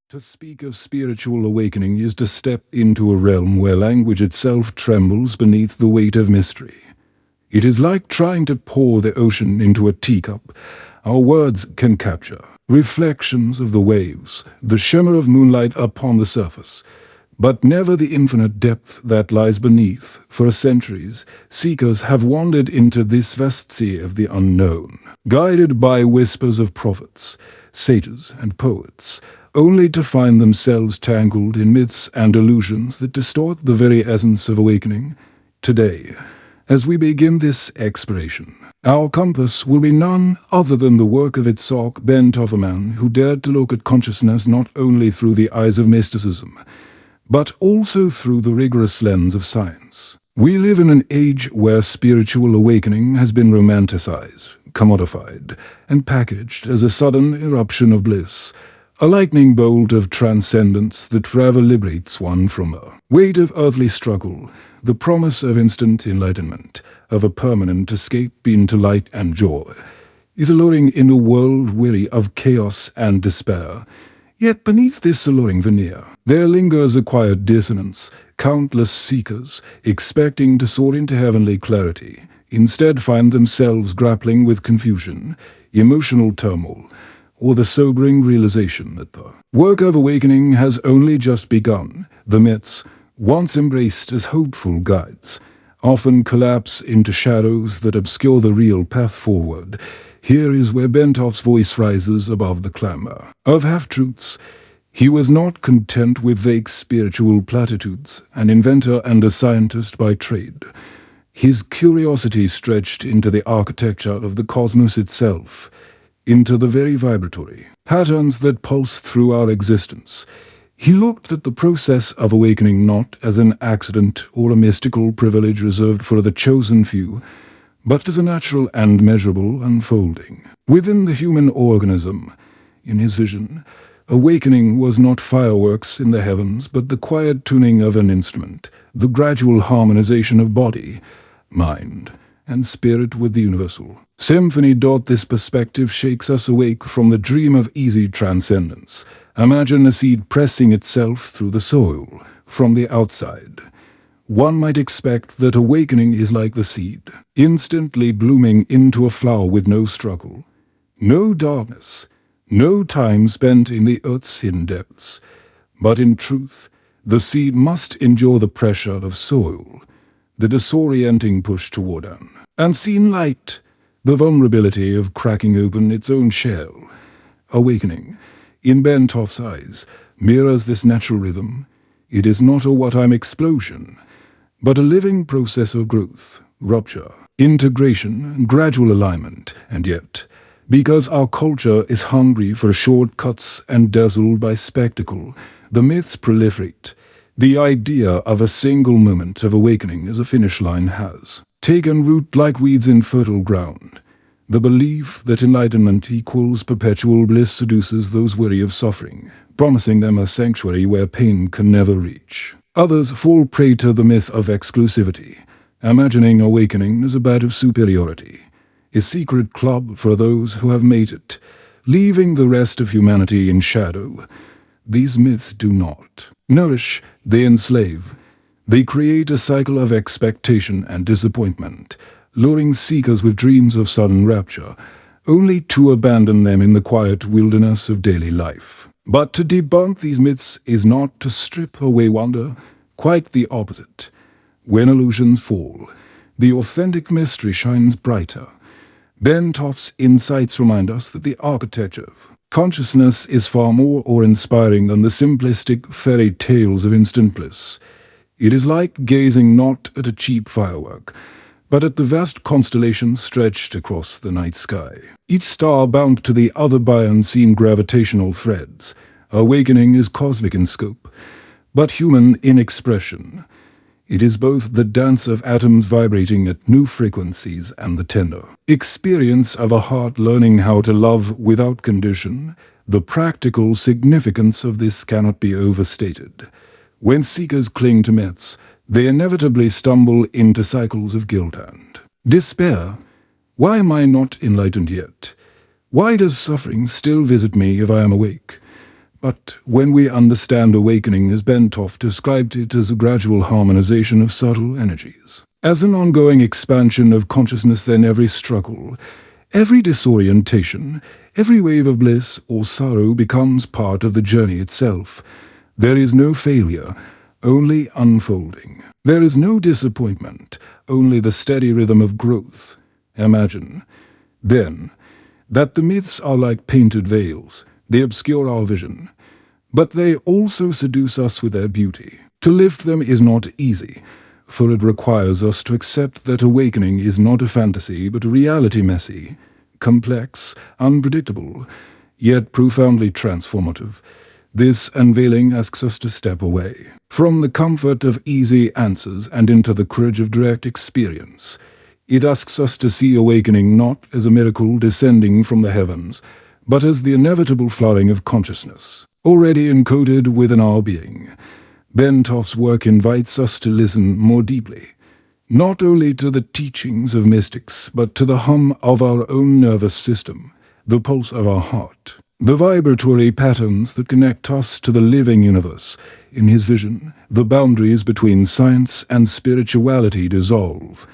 To speak of spiritual awakening is to step into a realm where language itself trembles beneath the weight of mystery. It is like trying to pour the ocean into a teacup. Our words can capture reflections of the waves, the shimmer of moonlight upon the surface, but never the infinite depth that lies beneath. For centuries, seekers have wandered into this vast sea of the unknown, guided by whispers of prophets, sages, and poets, only to find themselves tangled in myths and illusions that distort the very essence of awakening. Today, as we begin this exploration, our compass will be none other than the work of Itzhak Bentov, a man who dared to look at consciousness not only through the eyes of mysticism, but also through the rigorous lens of science. We live in an age where spiritual awakening has been romanticized, commodified, and packaged as a sudden eruption of bliss, a lightning bolt of transcendence that forever liberates one from the weight of earthly struggle, the promise of instant enlightenment, of a permanent escape into light and joy, is alluring in a world weary of chaos and despair. Yet beneath this alluring veneer, there lingers a quiet dissonance. Countless seekers, expecting to soar into heavenly clarity, instead find themselves grappling with confusion, emotional turmoil, or the sobering realization that the work of awakening has only just begun. The myths, once embraced as hopeful guides, often collapse into shadows that obscure the real path forward. Here is where Bentov's voice rises above the clamor of half-truths. He was not content with vague spiritual platitudes, an inventor and a scientist by trade. His curiosity stretched into the architecture of the cosmos itself, into the very vibratory patterns that pulse through our existence. He looked at the process of awakening not as an accident or a mystical privilege reserved for the chosen few, but as a natural and measurable unfolding within the human organism. In his vision, awakening was not fireworks in the heavens, but the quiet tuning of an instrument, the gradual harmonization of body, mind, and spirit with the universal symphony. This perspective shakes us awake from the dream of easy transcendence. Imagine a seed pressing itself through the soil from the outside. One might expect that awakening is like the seed, instantly blooming into a flower with no struggle, no darkness, no time spent in the earth's hidden depths. But in truth, the seed must endure the pressure of soil, the disorienting push toward an unseen light, the vulnerability of cracking open its own shell. Awakening, in Bentov's eyes, mirrors this natural rhythm. It is not a what-time explosion, but a living process of growth, rupture, integration, gradual alignment. And yet, because our culture is hungry for shortcuts and dazzled by spectacle, the myths proliferate. The idea of a single moment of awakening as a finish line has taken root like weeds in fertile ground. The belief that enlightenment equals perpetual bliss seduces those weary of suffering, promising them a sanctuary where pain can never reach. Others fall prey to the myth of exclusivity, imagining awakening as a badge of superiority, a secret club for those who have made it, leaving the rest of humanity in shadow. These myths do not nourish, they enslave. They create a cycle of expectation and disappointment, luring seekers with dreams of sudden rapture, only to abandon them in the quiet wilderness of daily life. But to debunk these myths is not to strip away wonder, quite the opposite. When illusions fall, the authentic mystery shines brighter. Bentov's insights remind us that the architecture of consciousness is far more awe-inspiring than the simplistic fairy tales of instant bliss. It is like gazing not at a cheap firework, but at the vast constellations stretched across the night sky, each star bound to the other by unseen gravitational threads. Awakening is cosmic in scope, but human in expression. It is both the dance of atoms vibrating at new frequencies and the tender experience of a heart learning how to love without condition. The practical significance of this cannot be overstated. When seekers cling to myths, they inevitably stumble into cycles of guilt and Despair. Why am I not enlightened yet? Why does suffering still visit me if I am awake? But when we understand awakening as Bentov described it as a gradual harmonization of subtle energies, as an ongoing expansion of consciousness, then every struggle, every disorientation, every wave of bliss or sorrow becomes part of the journey itself. There is no failure, only unfolding. There is no disappointment, only the steady rhythm of growth. Imagine, then, that the myths are like painted veils. They obscure our vision, but they also seduce us with their beauty. To lift them is not easy, for it requires us to accept that awakening is not a fantasy but a reality, messy, complex, unpredictable, yet profoundly transformative. This unveiling asks us to step away from the comfort of easy answers and into the courage of direct experience. It asks us to see awakening not as a miracle descending from the heavens, but as the inevitable flowering of consciousness, already encoded within our being. Bentov's work invites us to listen more deeply, not only to the teachings of mystics, but to the hum of our own nervous system, the pulse of our heart, the vibratory patterns that connect us to the living universe. In his vision, the boundaries between science and spirituality dissolve,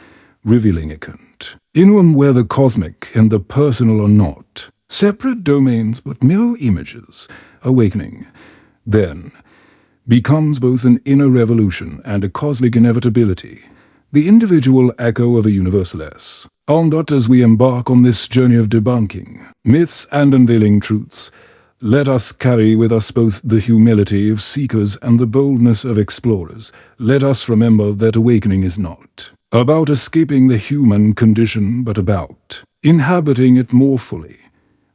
revealing a continuum where the cosmic and the personal are not separate domains but mirror images. Awakening, then, becomes both an inner revolution and a cosmic inevitability, the individual echo of a universal S. But as we embark on this journey of debunking myths and unveiling truths, let us carry with us both the humility of seekers and the boldness of explorers. Let us remember that awakening is not about escaping the human condition, but about inhabiting it more fully,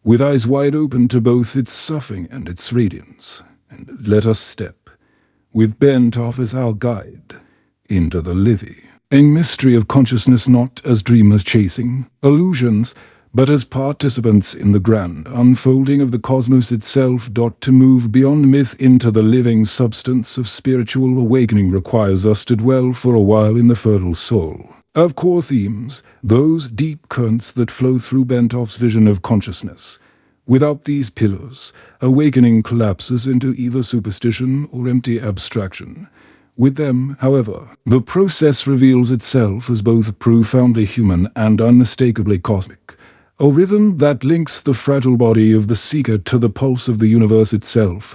with eyes wide open to both its suffering and its radiance. And let us step, with Bentov as our guide, into the living mystery of consciousness, not as dreamers chasing illusions, but as participants in the grand unfolding of the cosmos itself. To move beyond myth into the living substance of spiritual awakening requires us to dwell for a while in the fertile soul of core themes, those deep currents that flow through Bentov's vision of consciousness. Without these pillars, awakening collapses into either superstition or empty abstraction. With them, however, the process reveals itself as both profoundly human and unmistakably cosmic, a rhythm that links the fragile body of the seeker to the pulse of the universe itself.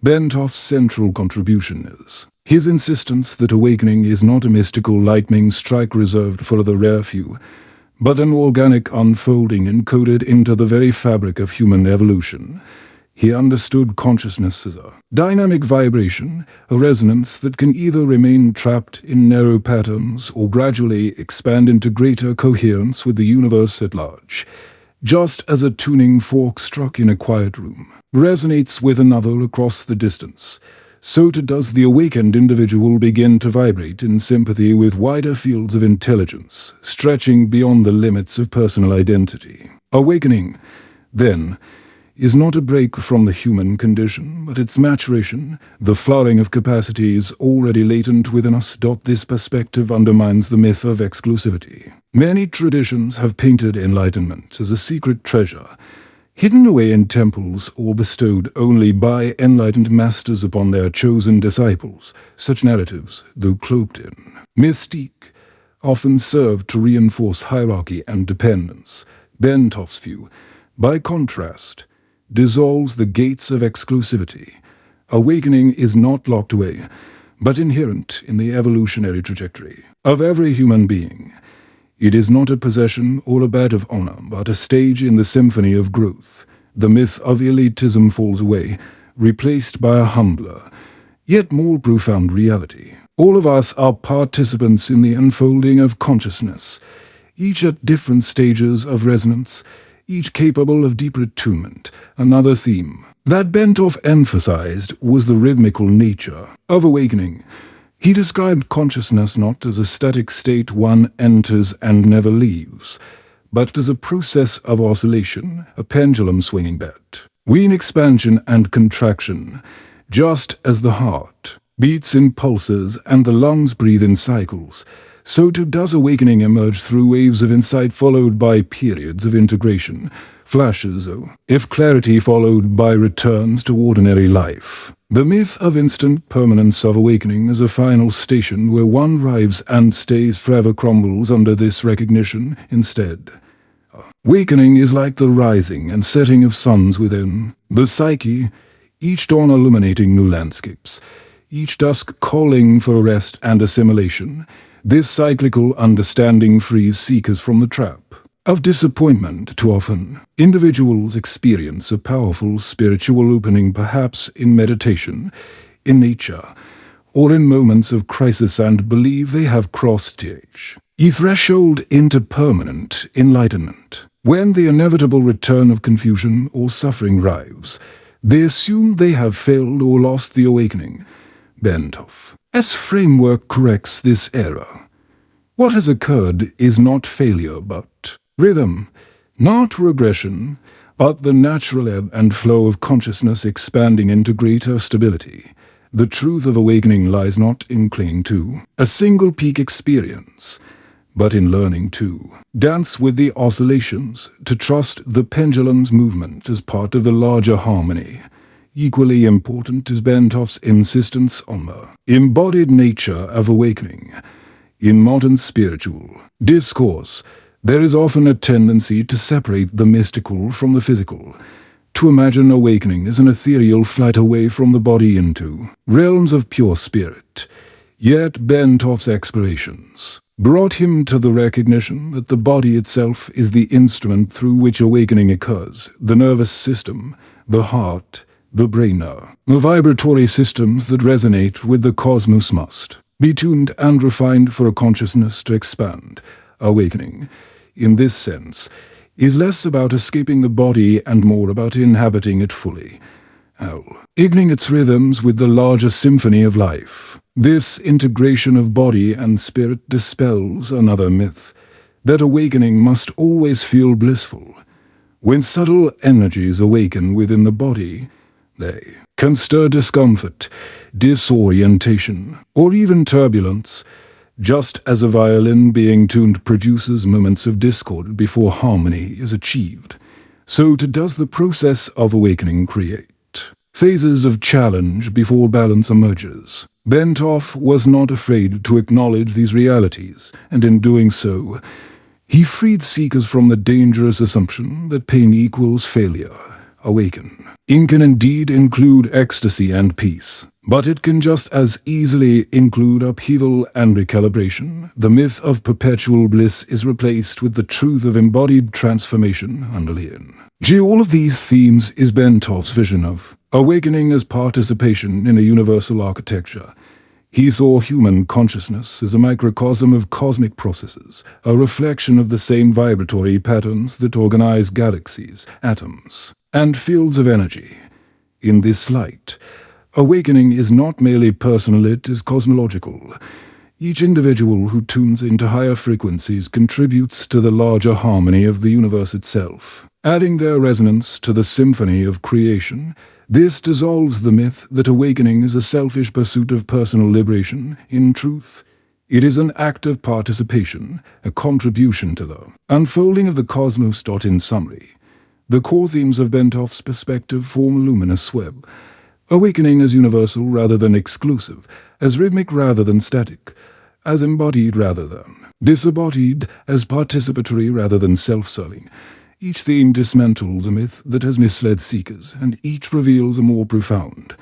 Bentov's central contribution is his insistence that awakening is not a mystical lightning strike reserved for the rare few, but an organic unfolding encoded into the very fabric of human evolution. He understood consciousness as a dynamic vibration, a resonance that can either remain trapped in narrow patterns or gradually expand into greater coherence with the universe at large. Just as a tuning fork struck in a quiet room resonates with another across the distance, so too does the awakened individual begin to vibrate in sympathy with wider fields of intelligence, stretching beyond the limits of personal identity. Awakening, then, is not a break from the human condition, but its maturation, the flowering of capacities already latent within us. This perspective undermines the myth of exclusivity. Many traditions have painted enlightenment as a secret treasure, hidden away in temples or bestowed only by enlightened masters upon their chosen disciples. Such narratives, though cloaked in mystique, often serve to reinforce hierarchy and dependence. Bentov's view, by contrast, dissolves the gates of exclusivity. Awakening is not locked away, but inherent in the evolutionary trajectory of every human being. It is not a possession or a badge of honor, but a stage in the symphony of growth. The myth of elitism falls away, replaced by a humbler, yet more profound reality. All of us are participants in the unfolding of consciousness, each at different stages of resonance, each capable of deeper attunement. Another theme that Bentov emphasized was the rhythmical nature of awakening. He described consciousness not as a static state one enters and never leaves, but as a process of oscillation, a pendulum swinging between expansion and contraction. Just as the heart beats in pulses and the lungs breathe in cycles, so too does awakening emerge through waves of insight followed by periods of integration, flashes of clarity followed by returns to ordinary life. The myth of instant permanence of awakening as a final station where one arrives and stays forever crumbles under this recognition instead. Awakening is like the rising and setting of suns within the psyche, each dawn illuminating new landscapes, each dusk calling for rest and assimilation. This cyclical understanding frees seekers from the trap of disappointment. Too often, individuals experience a powerful spiritual opening, perhaps in meditation, in nature, or in moments of crisis, and believe they have crossed a threshold into permanent enlightenment. When the inevitable return of confusion or suffering arrives, they assume they have failed or lost the awakening. Bentov's framework corrects this error. What has occurred is not failure but rhythm, not regression, but the natural ebb and flow of consciousness expanding into greater stability. The truth of awakening lies not in clinging to a single peak experience, but in learning to dance with the oscillations, to trust the pendulum's movement as part of the larger harmony. Equally important is Bentov's insistence on the embodied nature of awakening. In modern spiritual discourse, there is often a tendency to separate the mystical from the physical, to imagine awakening as an ethereal flight away from the body into realms of pure spirit. Yet Bentov's explorations brought him to the recognition that the body itself is the instrument through which awakening occurs. The nervous system, the heart, the brain, the vibratory systems that resonate with the cosmos must be tuned and refined for a consciousness to expand. Awakening, in this sense, is less about escaping the body and more about inhabiting it fully, igniting its rhythms with the larger symphony of life. This integration of body and spirit dispels another myth, that awakening must always feel blissful. When subtle energies awaken within the body, they can stir discomfort, disorientation, or even turbulence, just as a violin being tuned produces moments of discord before harmony is achieved. So too does the process of awakening create phases of challenge before balance emerges. Bentov was not afraid to acknowledge these realities, and in doing so, he freed seekers from the dangerous assumption that pain equals failure. Awaken can indeed include ecstasy and peace, but it can just as easily include upheaval and recalibration. The myth of perpetual bliss is replaced with the truth of embodied transformation. Underline. All of these themes is Bentov's vision of awakening as participation in a universal architecture. He saw human consciousness as a microcosm of cosmic processes, a reflection of the same vibratory patterns that organize galaxies, atoms, and fields of energy. In this light, awakening is not merely personal, it is cosmological. Each individual who tunes into higher frequencies contributes to the larger harmony of the universe itself, adding their resonance to the symphony of creation. This dissolves the myth that awakening is a selfish pursuit of personal liberation. In truth, it is an active participation, a contribution to the unfolding of the cosmos. In summary, the core themes of Bentov's perspective form a luminous web. Awakening as universal rather than exclusive, as rhythmic rather than static, as embodied rather than disembodied, as participatory rather than self-serving. Each theme dismantles a myth that has misled seekers, and each reveals a more profound,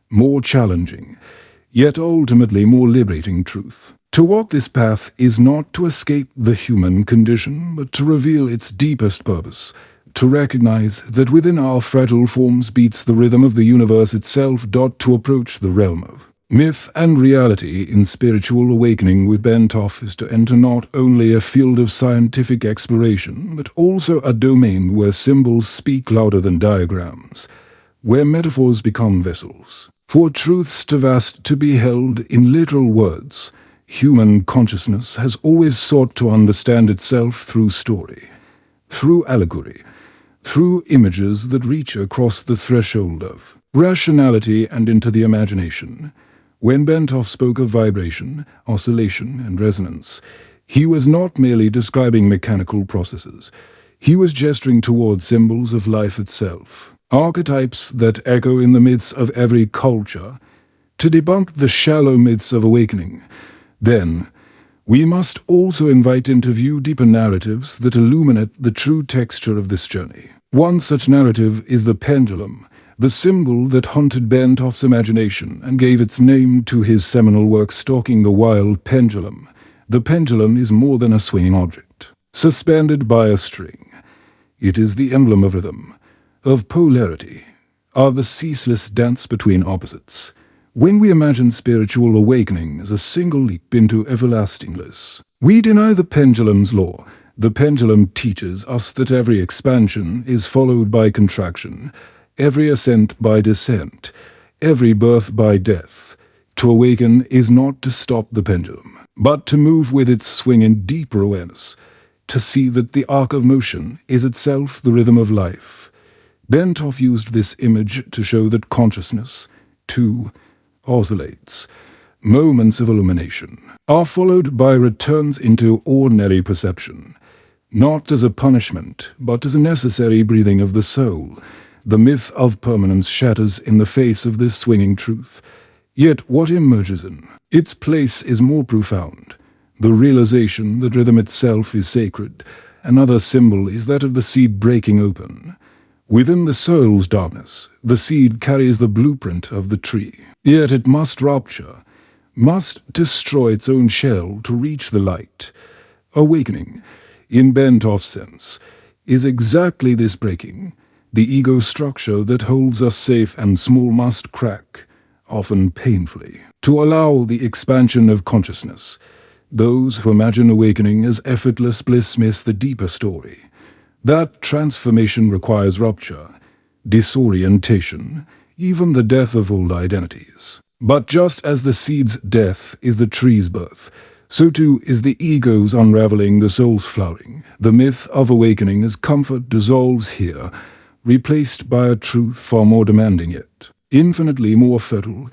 more challenging, yet ultimately more liberating truth. To walk this path is not to escape the human condition, but to reveal its deepest purpose, to recognize that within our fragile forms beats the rhythm of the universe itself. To approach the realm of myth and reality in spiritual awakening with Bentov is to enter not only a field of scientific exploration, but also a domain where symbols speak louder than diagrams, where metaphors become vessels for truths too vast to be held in literal words. Human consciousness has always sought to understand itself through story, through allegory, through images that reach across the threshold of rationality and into the imagination. When Bentov spoke of vibration, oscillation, and resonance, he was not merely describing mechanical processes. He was gesturing toward symbols of life itself, archetypes that echo in the midst of every culture. To debunk the shallow myths of awakening, then, we must also invite into view deeper narratives that illuminate the true texture of this journey. One such narrative is the pendulum, the symbol that haunted Bentov's imagination and gave its name to his seminal work Stalking the Wild Pendulum. The pendulum is more than a swinging object, suspended by a string. It is the emblem of rhythm, of polarity, of the ceaseless dance between opposites. When we imagine spiritual awakening as a single leap into everlasting bliss, we deny the pendulum's law. The pendulum teaches us that every expansion is followed by contraction, every ascent by descent, every birth by death. To awaken is not to stop the pendulum, but to move with its swing in deeper awareness, to see that the arc of motion is itself the rhythm of life. Bentov used this image to show that consciousness, too, oscillates. Moments of illumination are followed by returns into ordinary perception, not as a punishment, but as a necessary breathing of the soul. The myth of permanence shatters in the face of this swinging truth. Yet what emerges in its place is more profound. The realization that rhythm itself is sacred. Another symbol is that of the seed breaking open. Within the soul's darkness, the seed carries the blueprint of the tree. Yet it must rupture, must destroy its own shell to reach the light. Awakening, in Bentov's sense, is exactly this breaking. The ego structure that holds us safe and small must crack, often painfully, to allow the expansion of consciousness. Those who imagine awakening as effortless bliss miss the deeper story. That transformation requires rupture, disorientation, even the death of old identities. But just as the seed's death is the tree's birth, so too is the ego's unraveling, the soul's flowering. The myth of awakening as comfort dissolves here, replaced by a truth far more demanding yet, infinitely more fertile.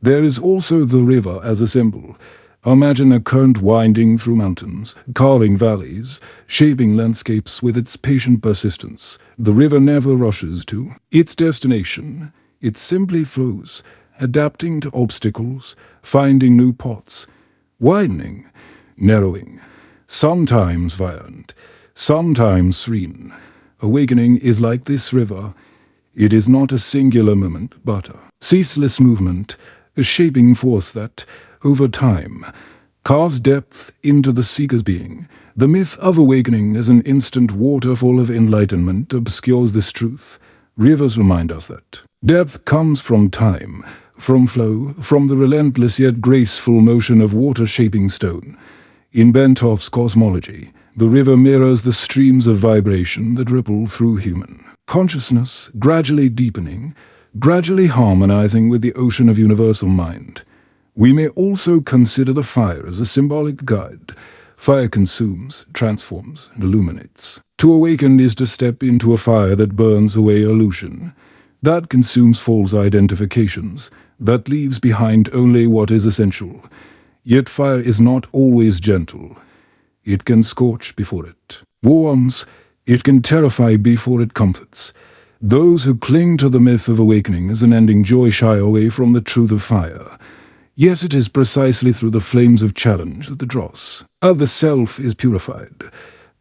There is also the river as a symbol. Imagine a current winding through mountains, carving valleys, shaping landscapes with its patient persistence. The river never rushes to its destination. It simply flows, adapting to obstacles, finding new paths, widening, narrowing, sometimes violent, sometimes serene. Awakening is like this river. It is not a singular moment, but a ceaseless movement, a shaping force that, over time, carves depth into the seeker's being. The myth of awakening as an instant waterfall of enlightenment obscures this truth. Rivers remind us that depth comes from time, from flow, from the relentless yet graceful motion of water shaping stone. In Bentov's cosmology, the river mirrors the streams of vibration that ripple through human consciousness, gradually deepening, gradually harmonizing with the ocean of universal mind. We may also consider the fire as a symbolic guide. Fire consumes, transforms, and illuminates. To awaken is to step into a fire that burns away illusion, that consumes false identifications, that leaves behind only what is essential. Yet fire is not always gentle. It can scorch before it warms, it can terrify before it comforts. Those who cling to the myth of awakening as an ending joy shy away from the truth of fire. Yet it is precisely through the flames of challenge that the dross of the self is purified.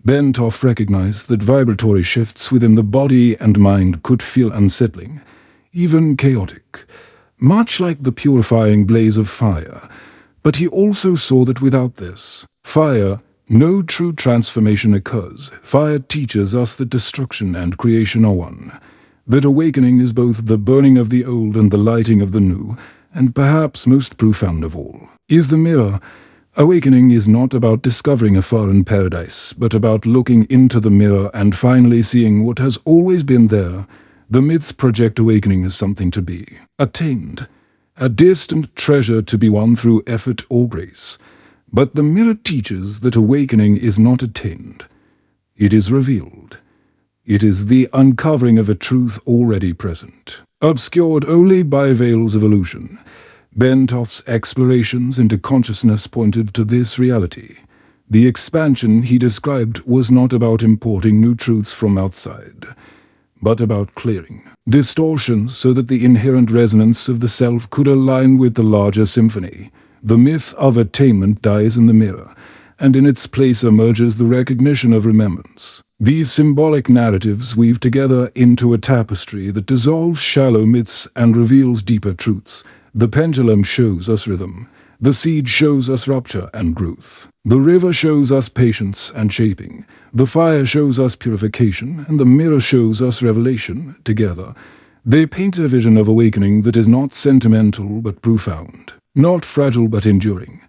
Bentov recognized that vibratory shifts within the body and mind could feel unsettling, even chaotic, much like the purifying blaze of fire. But he also saw that without this fire, no true transformation occurs. Fire teaches us that destruction and creation are one, that awakening is both the burning of the old and the lighting of the new, and perhaps most profound of all is the mirror. Awakening is not about discovering a foreign paradise, but about looking into the mirror and finally seeing what has always been there. The myths project awakening as something to be attained, a distant treasure to be won through effort or grace. But the mirror teaches that awakening is not attained. It is revealed. It is the uncovering of a truth already present, obscured only by veils of illusion. Bentov's explorations into consciousness pointed to this reality. The expansion he described was not about importing new truths from outside, but about clearing distortions so that the inherent resonance of the self could align with the larger symphony. The myth of attainment dies in the mirror, and in its place emerges the recognition of remembrance. These symbolic narratives weave together into a tapestry that dissolves shallow myths and reveals deeper truths. The pendulum shows us rhythm. The seed shows us rupture and growth. The river shows us patience and shaping. The fire shows us purification, and the mirror shows us revelation. Together, they paint a vision of awakening that is not sentimental but profound, not fragile but enduring.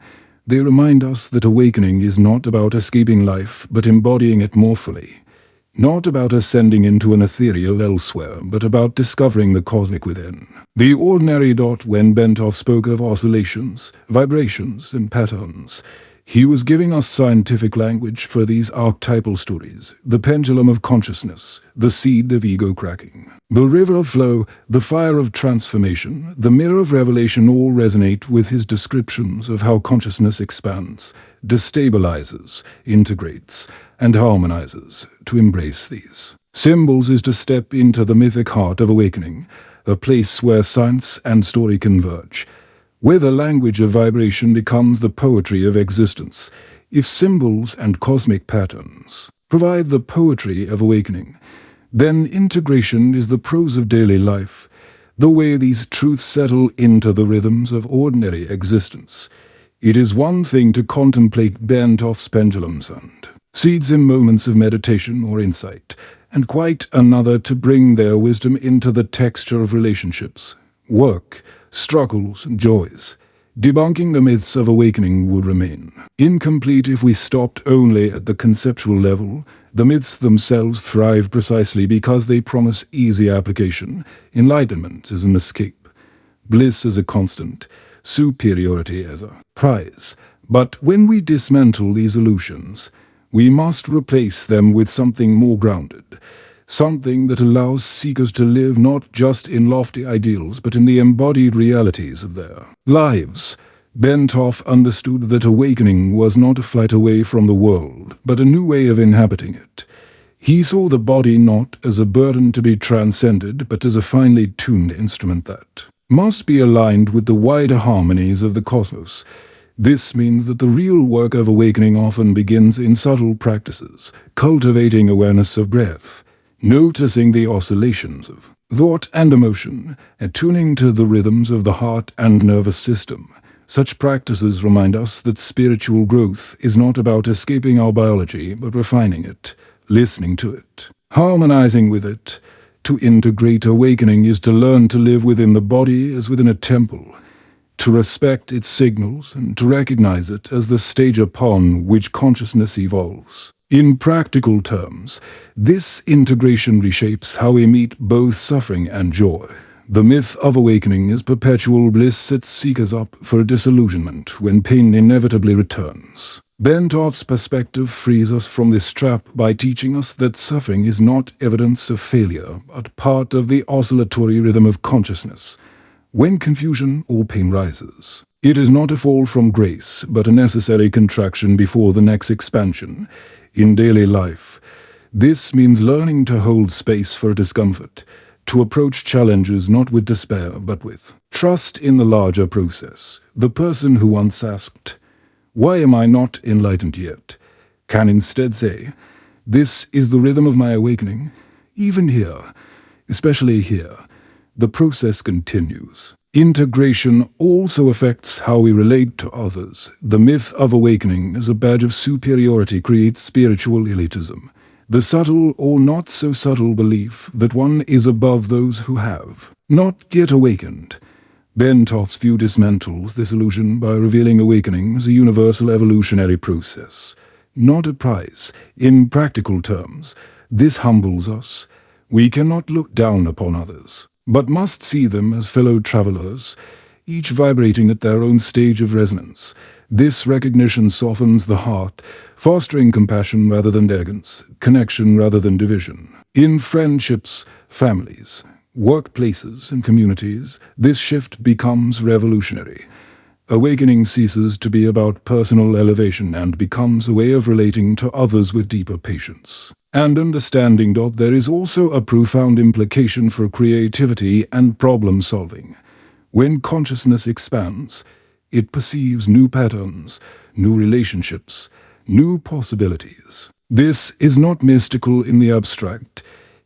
They remind us that awakening is not about escaping life but embodying it more fully, not about ascending into an ethereal elsewhere, but about discovering the cosmic within. The ordinary dot. When Bentov spoke of oscillations, vibrations, and patterns, he was giving us scientific language for these archetypal stories: the pendulum of consciousness, the seed of ego cracking, the river of flow, the fire of transformation, the mirror of revelation all resonate with his descriptions of how consciousness expands, destabilizes, integrates, and harmonizes. To embrace these symbols is to step into the mythic heart of awakening, a place where science and story converge, where the language of vibration becomes the poetry of existence. If symbols and cosmic patterns provide the poetry of awakening, then integration is the prose of daily life, the way these truths settle into the rhythms of ordinary existence. It is one thing to contemplate Bentov's pendulums and seeds in moments of meditation or insight, and quite another to bring their wisdom into the texture of relationships, work, struggles, and joys. Debunking the myths of awakening would remain incomplete if we stopped only at the conceptual level. The myths themselves thrive precisely because they promise easy application. Enlightenment is an escape, bliss as a constant, superiority as a prize. But when we dismantle these illusions, we must replace them with something more grounded, something that allows seekers to live not just in lofty ideals but in the embodied realities of their lives. Bentov understood that awakening was not a flight away from the world, but a new way of inhabiting it. He saw the body not as a burden to be transcended, but as a finely tuned instrument that must be aligned with the wider harmonies of the cosmos. This means that the real work of awakening often begins in subtle practices, cultivating awareness of breath, noticing the oscillations of thought and emotion, attuning to the rhythms of the heart and nervous system. Such practices remind us that spiritual growth is not about escaping our biology, but refining it, listening to it, harmonizing with it. To integrate awakening is to learn to live within the body as within a temple, to respect its signals and to recognize it as the stage upon which consciousness evolves. In practical terms, this integration reshapes how we meet both suffering and joy. The myth of awakening is perpetual bliss sets seekers up for disillusionment when pain inevitably returns. Bentov's perspective frees us from this trap by teaching us that suffering is not evidence of failure, but part of the oscillatory rhythm of consciousness. When confusion or pain rises, it is not a fall from grace, but a necessary contraction before the next expansion. In daily life, this means learning to hold space for discomfort, to approach challenges not with despair, but with trust in the larger process. The person who once asked, "Why am I not enlightened yet?" can instead say, "This is the rhythm of my awakening. Even here, especially here, the process continues." Integration also affects how we relate to others. The myth of awakening as a badge of superiority creates spiritual elitism, the subtle or not so subtle belief that one is above those who have not yet awakened. Bentov's view dismantles this illusion by revealing awakening as a universal evolutionary process, not a prize. In practical terms, this humbles us. We cannot look down upon others, but must see them as fellow travelers, each vibrating at their own stage of resonance. This recognition softens the heart, fostering compassion rather than arrogance, connection rather than division. In friendships, families, workplaces and communities, this shift becomes revolutionary. Awakening ceases to be about personal elevation and becomes a way of relating to others with deeper patience and understanding. There is also a profound implication for creativity and problem solving. When consciousness expands, it perceives new patterns, new relationships, new possibilities. This is not mystical in the abstract.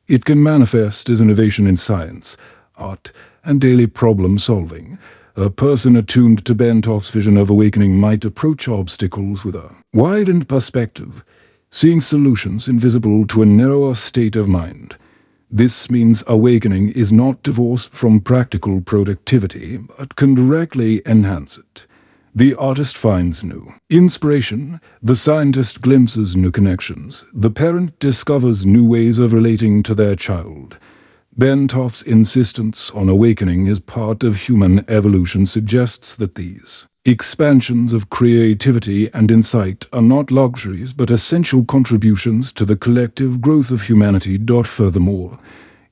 It can manifest as innovation in science, art, and daily problem solving. A person attuned to Bentov's vision of awakening might approach obstacles with a widened perspective, seeing solutions invisible to a narrower state of mind. This means awakening is not divorced from practical productivity, but can directly enhance it. The artist finds new inspiration, the scientist glimpses new connections, the parent discovers new ways of relating to their child. Bentov's insistence on awakening as part of human evolution suggests that these expansions of creativity and insight are not luxuries but essential contributions to the collective growth of humanity. Furthermore,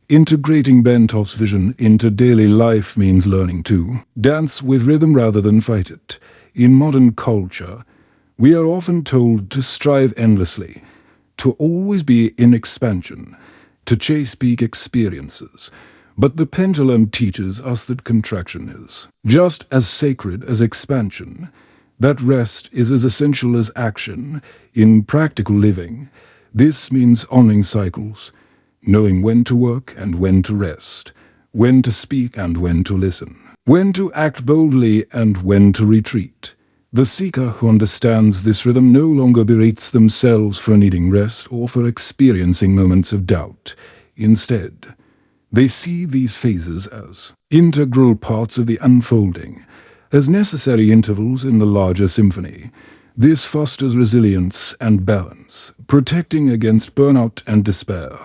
integrating Bentov's vision into daily life means learning to dance with rhythm rather than fight it. In modern culture, we are often told to strive endlessly, to always be in expansion, to chase peak experiences. But the pendulum teaches us that contraction is just as sacred as expansion, that rest is as essential as action. In practical living, this means honoring cycles, knowing when to work and when to rest, when to speak and when to listen, when to act boldly and when to retreat. The seeker who understands this rhythm no longer berates themselves for needing rest or for experiencing moments of doubt. Instead, they see these phases as integral parts of the unfolding, as necessary intervals in the larger symphony. This fosters resilience and balance, protecting against burnout and despair.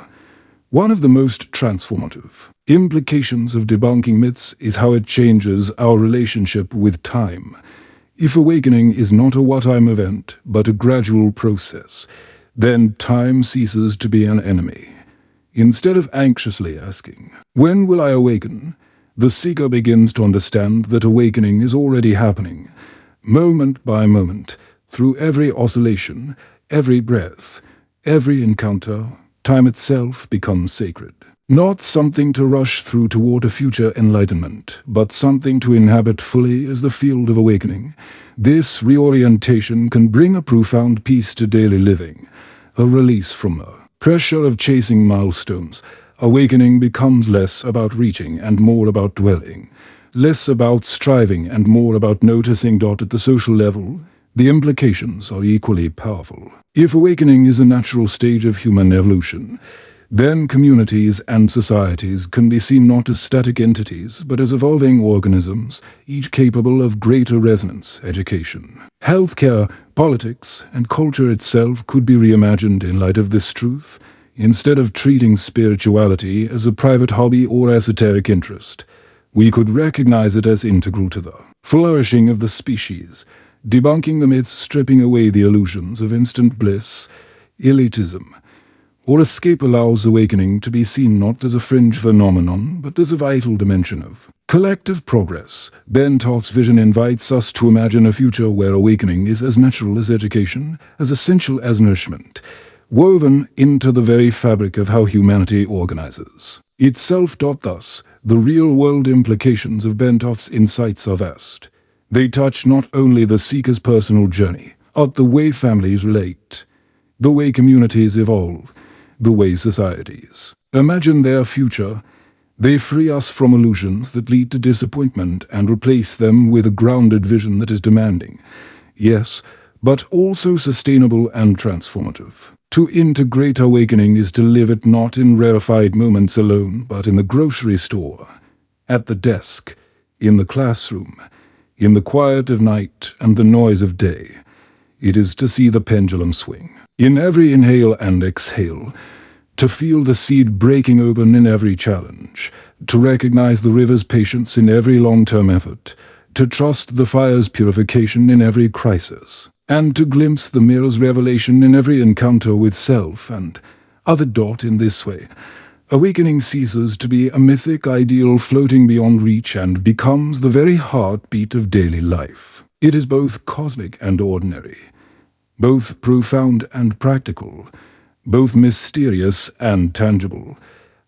One of the most transformative implications of debunking myths is how it changes our relationship with time. If awakening is not a one-time event, but a gradual process, then time ceases to be an enemy. Instead of anxiously asking, "When will I awaken?" the seeker begins to understand that awakening is already happening, moment by moment, through every oscillation, every breath, every encounter. Time itself becomes sacred. Not something to rush through toward a future enlightenment, but something to inhabit fully as the field of awakening. This reorientation can bring a profound peace to daily living, a release from the pressure of chasing milestones. Awakening becomes less about reaching and more about dwelling, less about striving and more about noticing. At the social level, the implications are equally powerful. If awakening is a natural stage of human evolution, then communities and societies can be seen not as static entities, but as evolving organisms, each capable of greater resonance. Education, healthcare, politics, and culture itself could be reimagined in light of this truth. Instead of treating spirituality as a private hobby or esoteric interest, we could recognize it as integral to the flourishing of the species, debunking the myths, stripping away the illusions of instant bliss, elitism, or escape allows awakening to be seen not as a fringe phenomenon, but as a vital dimension of collective progress. Bentov's vision invites us to imagine a future where awakening is as natural as education, as essential as nourishment, woven into the very fabric of how humanity organizes itself. Thus, the real-world implications of Bentov's insights are vast. They touch not only the seeker's personal journey, but the way families relate, the way communities evolve, the way societies imagine their future. They free us from illusions that lead to disappointment and replace them with a grounded vision that is demanding, yes, but also sustainable and transformative. To integrate awakening is to live it not in rarefied moments alone, but in the grocery store, at the desk, in the classroom, in the quiet of night and the noise of day. It is to see the pendulum swing in every inhale and exhale, to feel the seed breaking open in every challenge, to recognize the river's patience in every long-term effort, to trust the fire's purification in every crisis, and to glimpse the mirror's revelation in every encounter with self and other. In this way, Awakening ceases to be a mythic ideal floating beyond reach and becomes the very heartbeat of daily life. It is both cosmic and ordinary, both profound and practical, both mysterious and tangible.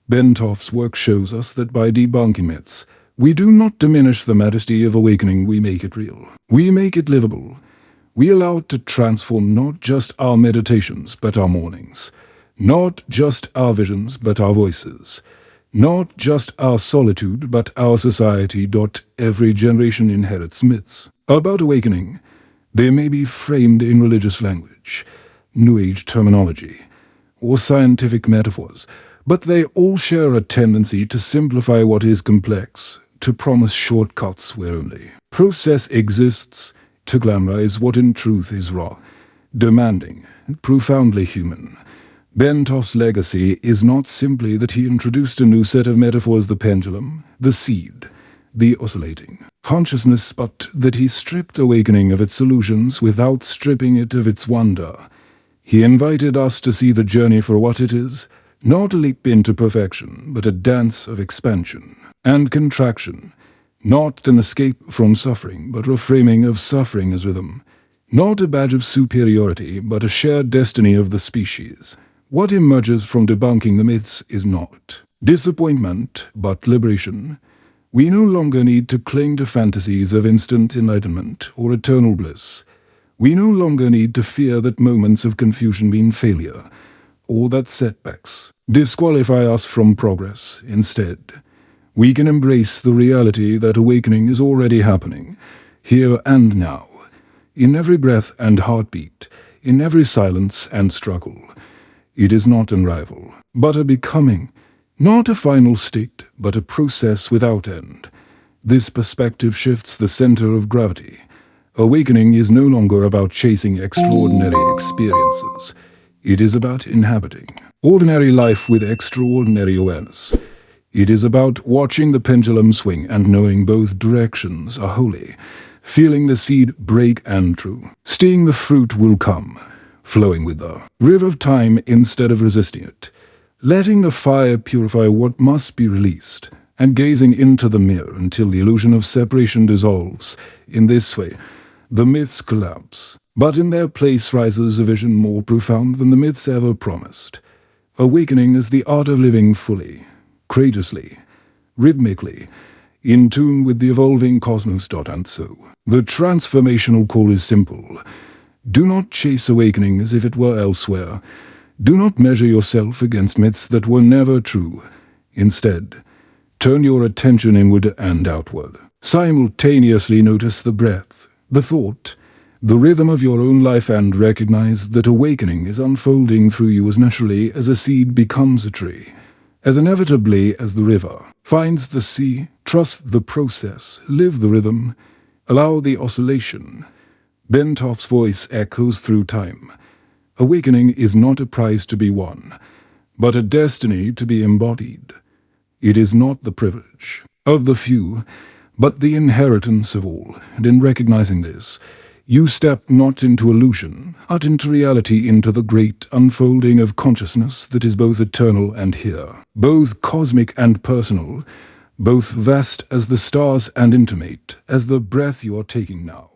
Bentov's work shows us that by debunking myths, we do not diminish the majesty of awakening, we make it real. We make it livable. We allow it to transform not just our meditations, but our mornings. Not just our visions, but our voices. Not just our solitude, but our society. Every generation inherits myths about awakening. They may be framed in religious language, New Age terminology, or scientific metaphors, but they all share a tendency to simplify what is complex, to promise shortcuts where only process exists, to glamorize what in truth is raw, demanding, and profoundly human. Bentov's legacy is not simply that he introduced a new set of metaphors, the pendulum, the seed, the oscillating consciousness, but that he stripped awakening of its illusions without stripping it of its wonder. He invited us to see the journey for what it is, not a leap into perfection, but a dance of expansion and contraction, not an escape from suffering, but reframing of suffering as rhythm, not a badge of superiority, but a shared destiny of the species. What emerges from debunking the myths is not disappointment, but liberation. We no longer need to cling to fantasies of instant enlightenment or eternal bliss. We no longer need to fear that moments of confusion mean failure, or that setbacks disqualify us from progress. Instead, we can embrace the reality that awakening is already happening, here and now, in every breath and heartbeat, in every silence and struggle. It is not an arrival, but a becoming, not a final state, but a process without end. This perspective shifts the center of gravity. Awakening is no longer about chasing extraordinary experiences. It is about inhabiting ordinary life with extraordinary awareness. It is about watching the pendulum swing and knowing both directions are holy, feeling the seed break and true. Seeing the fruit will come, flowing with the river of time instead of resisting it, letting the fire purify what must be released, and gazing into the mirror until the illusion of separation dissolves. In this way, the myths collapse, but in their place rises a vision more profound than the myths ever promised. Awakening is the art of living fully, courageously, rhythmically, in tune with the evolving cosmos. And so, the transformational call is simple. Do not chase awakening as if it were elsewhere. Do not measure yourself against myths that were never true. Instead, turn your attention inward and outward. Simultaneously notice the breath, the thought, the rhythm of your own life, and recognize that awakening is unfolding through you as naturally as a seed becomes a tree, as inevitably as the river finds the sea. Trust the process, live the rhythm, allow the oscillation. Bentov's voice echoes through time. Awakening is not a prize to be won, but a destiny to be embodied. It is not the privilege of the few, but the inheritance of all. And in recognizing this, you step not into illusion, but into reality, into the great unfolding of consciousness that is both eternal and here, both cosmic and personal, both vast as the stars and intimate as the breath you are taking now.